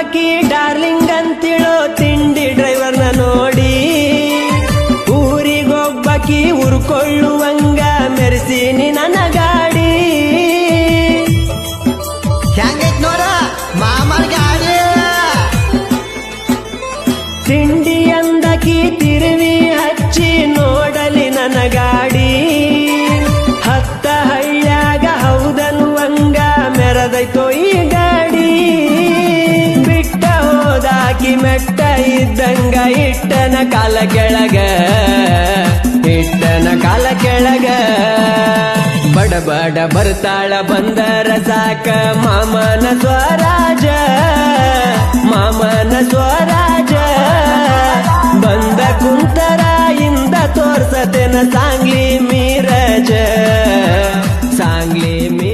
ಮಾಮಕಿ darling ಅಂತಿಳೋ ತಿಂಡಿ ಡ್ರೈವರ್ನ ನೋಡಿ ಊರಿಗೊಬ್ಬಕಿ ಉರ್ಕೊಳ್ಳುವಂಗ ಮೆರೆಸೀನಿ ನನ್ನ ಗಾಡಿ ಹೆಂಗೈತ್ ನೋಡ ಮಾಮನ ಗಾಡಿ ತಿಂಡಿ ಅಂದಕಿ ತಿರುವಿ ಹಚ್ಚಿ ನೋಡಲಿ ನನ್ನ ಗಾಡಿ ಹತ್ತ ಹಳ್ಳ್ಯಾಗ ಹೌದನ್ನುವಂಗ ಮೆರದೈತೋ ಈ ಗಾಡಿ ಬಿಟ್ಟ ಹೋದಾಕಿ ಮೆಟ್ಟ ಇದ್ದಂಗ ಇಟ್ಟನ ಕಾಲ ಕೆಳಗ ಇಟ್ಟನ ಕಾಲ ಕೆಳಗ ಬಡ ಬಡ ಬರ್ತಾಳ ಬಂದರ ಸಾಕ ಮಾಮನ ಸ್ವರಾಜ ಮಾಮನ ಸ್ವರಾಜ ಬಂದ ಕುಂತರ ಇಂದ ತೋರ್ಸತೆನ ಸಾಂಗ್ಲಿ ಮೀರಜ ಸಾಂಗ್ಲಿ ಮೀ